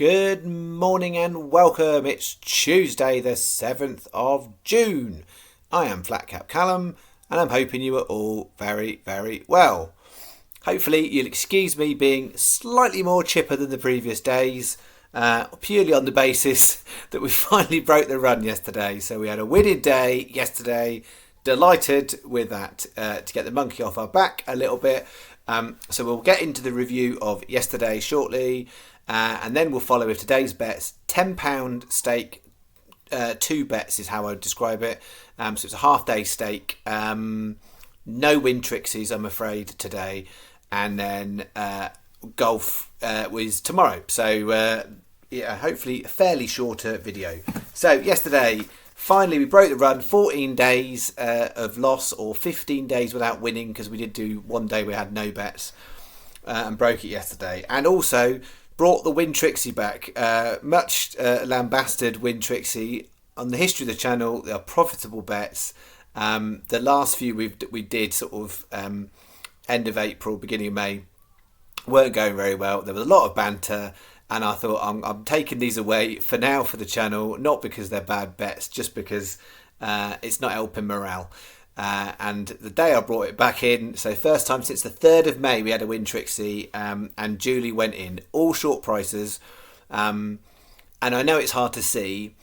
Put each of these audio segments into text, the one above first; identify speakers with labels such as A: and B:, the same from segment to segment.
A: Good morning and welcome. It's Tuesday the 7th of June. I am Flatcap Callum and I'm hoping you are all very, very well. Hopefully you'll excuse me being slightly more chipper than the previous days, purely on the basis that we finally broke the run yesterday. So we had a winning day yesterday. Delighted with that to get the monkey off our back a little bit. So we'll get into the review of yesterday shortly. And then we'll follow with today's bets. £10 stake, 2 bets is how I would describe it. So it's a half day stake. No win trixies, I'm afraid, today. And then golf was tomorrow. So hopefully a fairly shorter video. So yesterday, finally we broke the run. 14 days of loss, or 15 days without winning, because we did do one day we had no bets and broke it yesterday. And also brought the Win Trixie back. Much lambasted Win Trixie. On the history of the channel, they are profitable bets. The last few we did sort of end of April, beginning of May, weren't going very well. There was a lot of banter, and I thought I'm taking these away for now for the channel, not because they're bad bets, just because it's not helping morale. And the day I brought it back in, so first time since the 3rd of May we had a Win Trixie, and Julie went in, all short prices, and I know it's hard to see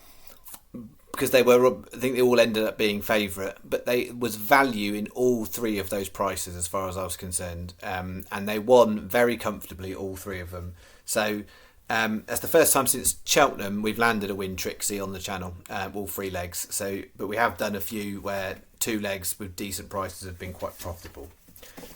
A: because I think they all ended up being favourite, but there was value in all 3 of those prices as far as I was concerned, and they won very comfortably, all 3 of them. So that's the first time since Cheltenham we've landed a Win Trixie on the channel, all 3 legs. So, but we have done a few where 2 legs with decent prices have been quite profitable.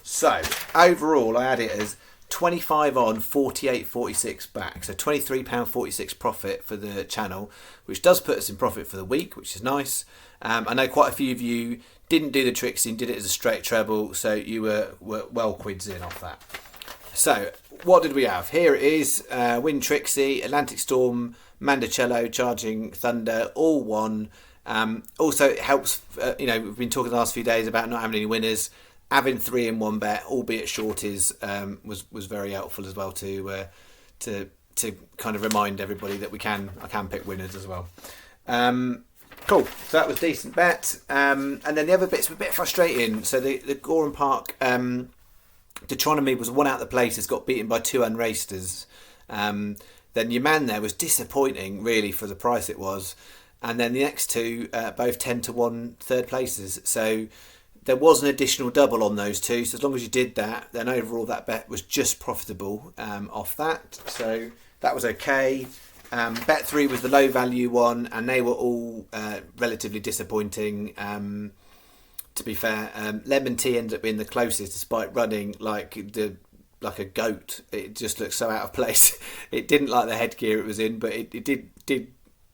A: So overall I had it as 25 on, 48.46 back, so £23.46 profit for the channel, which does put us in profit for the week, which is nice. I know quite a few of you didn't do the Trixie and did it as a straight treble, so you were well quids in off that. So what did we have? Here it is, Win Trixie, Atlantic Storm, Mandocello, Charging Thunder, all won. Also it helps, we've been talking the last few days about not having any winners. Having 3 in 1 bet, albeit shorties, was very helpful as well to kind of remind everybody that I can pick winners as well. Cool. So that was decent bet. And then the other bits were a bit frustrating. So the Gorham Park Deuteronomy was one out of the places, got beaten by 2 unracers. Then your man there was disappointing, really, for the price it was. And then the next 2, both 10 to 1 third places. So there was an additional double on those 2. So as long as you did that, then overall that bet was just profitable off that. So that was okay. Bet 3 was the low value one, and they were all relatively disappointing. To be fair, Lemon Tea ended up being the closest, despite running like a goat. It just looked so out of place. It didn't like the headgear it was in, but it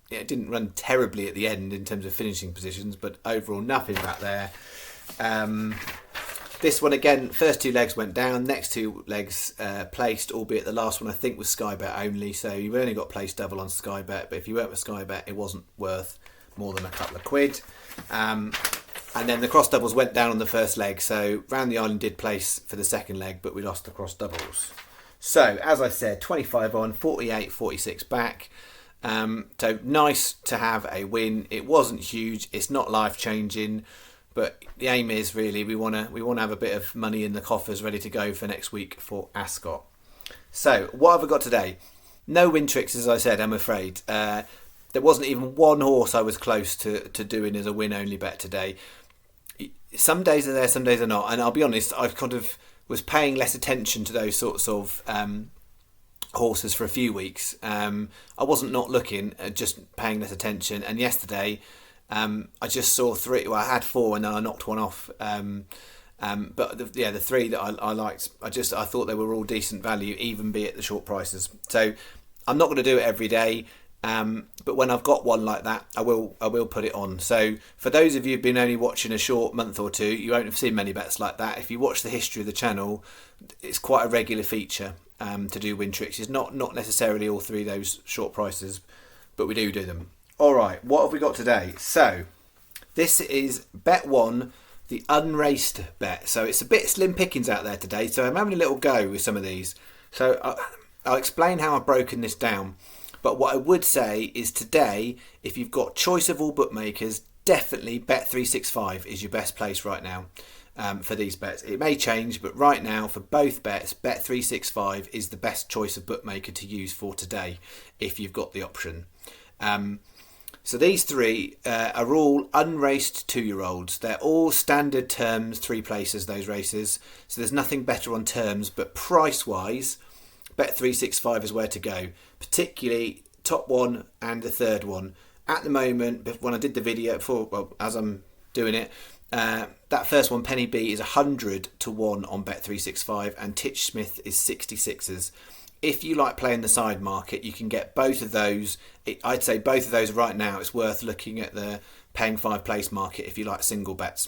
A: didn't run terribly at the end in terms of finishing positions, but overall nothing back there. This one again, first 2 legs went down, next 2 legs placed, albeit the last one I think was Sky Bet only, so you only got placed double on Sky Bet, but if you weren't with Sky Bet it wasn't worth more than a couple of quid. And then the cross doubles went down on the first leg, so Round the Island did place for the second leg, but we lost the cross doubles. So as I said, 25 on, 48.46 back. So nice to have a win. It wasn't huge, it's not life changing, but the aim is really we want to have a bit of money in the coffers ready to go for next week for Ascot. So what have I got today? No Win Tricks, as I said, I'm afraid. There wasn't even one horse I was close to doing as a win only bet today. Some days are there, some days are not, and I'll be honest, I kind of was paying less attention to those sorts of horses for a few weeks. I wasn't not looking, just paying less attention, and yesterday I just saw 3. Well, I had 4 and then I knocked one off. But the 3 that I liked, I thought they were all decent value, even be at the short prices. So I'm not going to do it every day, but when I've got one like that, I will put it on. So for those of you who've been only watching a short month or 2, you won't have seen many bets like that. If you watch the history of the channel, it's quite a regular feature to do Win Tricks. It's not necessarily all 3 of those short prices, but we do them. All right, what have we got today? So this is bet 1, the unraced bet. So it's a bit slim pickings out there today, so I'm having a little go with some of these. So I'll explain how I've broken this down. But what I would say is today, if you've got choice of all bookmakers, definitely Bet365 is your best place right now for these bets. It may change, but right now for both bets, Bet365 is the best choice of bookmaker to use for today if you've got the option. So these three are all unraced 2-year-olds. They're all standard terms, 3 places, those races. So there's nothing better on terms, but price-wise, Bet365 is where to go, particularly top one and the third one. At the moment, when I did the video before, well, as I'm doing it, that first one, Penny B, is 100 to 1 on Bet365 and Titch Smith is 66s. If you like playing the side market, you can get both of those. I'd say both of those right now, it's worth looking at the paying 5 place market if you like single bets.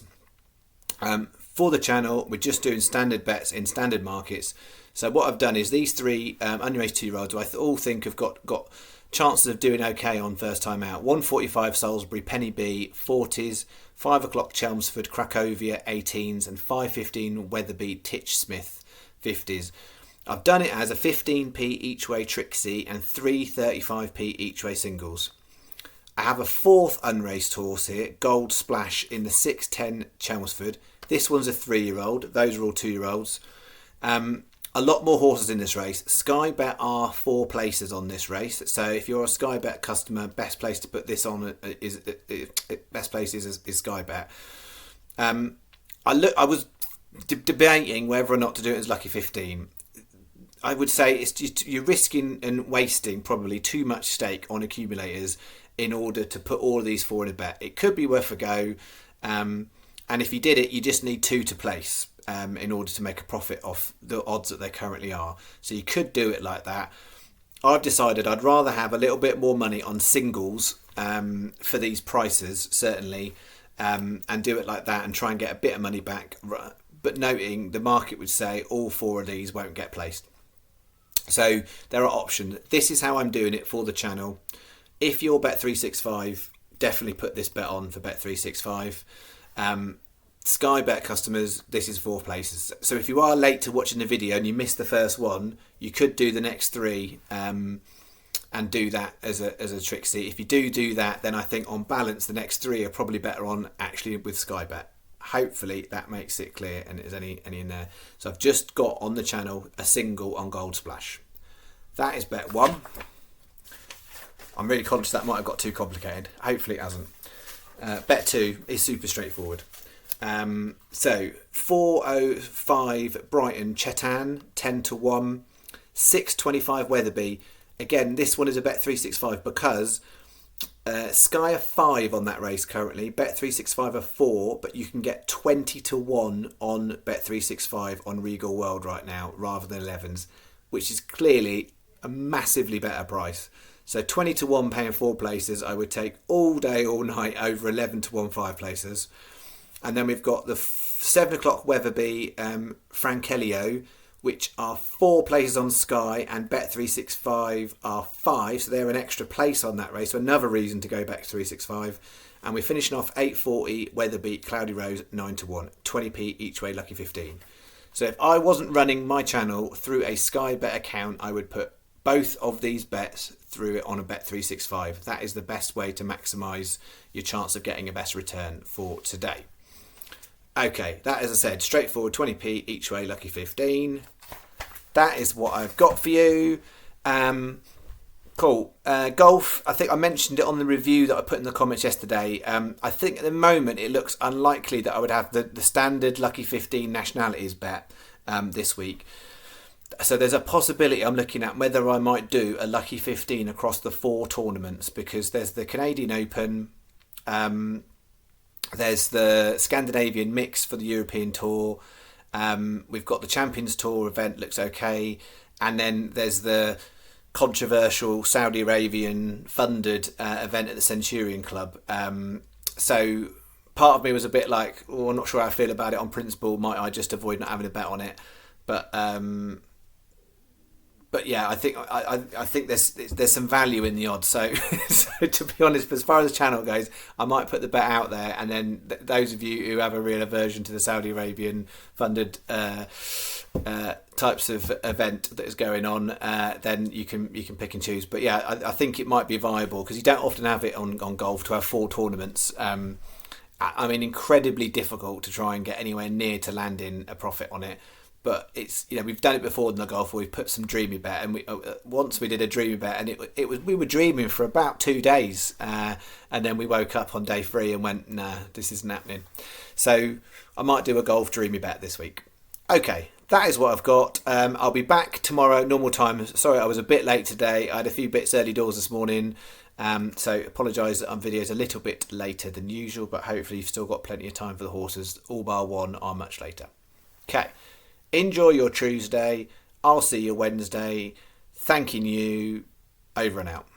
A: For the channel, we're just doing standard bets in standard markets. So what I've done is these 3 unraced 2-year-olds I all think have got chances of doing okay on first time out. 145 Salisbury, Penny B, 40s, 5 o'clock Chelmsford, Cracovia, 18s, and 5:15 Wetherby, Titch Smith, 50s. I've done it as a 15p each way Trixie and 3 35p each way singles. I have a 4th unraced horse here, Gold Splash, in the 6:10 Chelmsford. This one's a 3-year-old. Those are all 2-year-olds. A lot more horses in this race. Sky Bet are 4 places on this race. So if you're a Sky Bet customer, best place to put this on is Sky Bet. I was debating whether or not to do it as Lucky 15. I would say it's just, you're risking and wasting probably too much stake on accumulators in order to put all of these 4 in a bet. It could be worth a go, and if you did it, you just need 2 to place in order to make a profit off the odds that they currently are. So you could do it like that. I've decided I'd rather have a little bit more money on singles for these prices, certainly, and do it like that and try and get a bit of money back, but noting the market would say all 4 of these won't get placed. So there are options. This is how I'm doing it for the channel. If you're Bet365, definitely put this bet on for Bet365. Sky Bet customers, this is 4 places. So if you are late to watching the video and you missed the first one, you could do the next 3 and do that as a Trixie. If you do that, then I think on balance the next 3 are probably better on actually with Sky Bet. Hopefully that makes it clear and there's any in there. So I've just got on the channel a single on Gold Splash. That is bet 1. I'm really conscious that might have got too complicated. Hopefully it hasn't. Bet 2 is super straightforward. So 405 Brighton, Chetan, 10 to 1. 625 Wetherby. Again, this one is a Bet365 because Sky are 5 on that race currently. Bet365 are 4, but you can get 20 to 1 on Bet365 on Regal World right now rather than 11s, which is clearly a massively better price. So 20 to 1 paying 4 places, I would take all day, all night over 11 to 1 5 places. And then we've got the 7 o'clock Wetherby, Frankelio, which are 4 places on Sky, and Bet365 are 5, so they're an extra place on that race, so another reason to go back to 365. And we're finishing off 840 Wetherby, Cloudy Rose, 9 to 1, 20p each way, Lucky 15. So if I wasn't running my channel through a Sky Bet account, I would put both of these bets through it on a Bet365. That is the best way to maximise your chance of getting a best return for today. Okay, that, as I said, straightforward, 20p each way, Lucky 15. That is what I've got for you. Cool. Golf, I think I mentioned it on the review that I put in the comments yesterday. I think at the moment it looks unlikely that I would have the standard Lucky 15 nationalities bet this week. So there's a possibility I'm looking at whether I might do a Lucky 15 across the 4 tournaments, because there's the Canadian Open, there's the Scandinavian Mix for the European Tour, we've got the Champions Tour event, looks okay, and then there's the controversial Saudi Arabian funded event at the Centurion Club. So part of me was a bit like, oh, I'm not sure how I feel about it on principle, might I just avoid not having a bet on it? But but yeah, I think there's some value in the odds. So, so to be honest, as far as the channel goes, I might put the bet out there, and then those of you who have a real aversion to the Saudi Arabian funded types of event that is going on, then you can pick and choose. But yeah, I think it might be viable because you don't often have it on golf to have 4 tournaments. I mean, incredibly difficult to try and get anywhere near to landing a profit on it. But it's, we've done it before in the golf where we've put some dreamy bet, and once we did a dreamy bet, and we were dreaming for about 2 days, and then we woke up on day 3 and went, nah, this isn't happening. So I might do a golf dreamy bet this week. Okay, that is what I've got. I'll be back tomorrow, normal time. Sorry, I was a bit late today. I had a few bits early doors this morning. So apologise that I'm videos a little bit later than usual, but hopefully you've still got plenty of time for the horses. All bar one are much later. Okay. Enjoy your Tuesday. I'll see you Wednesday. Thanking you. Over and out.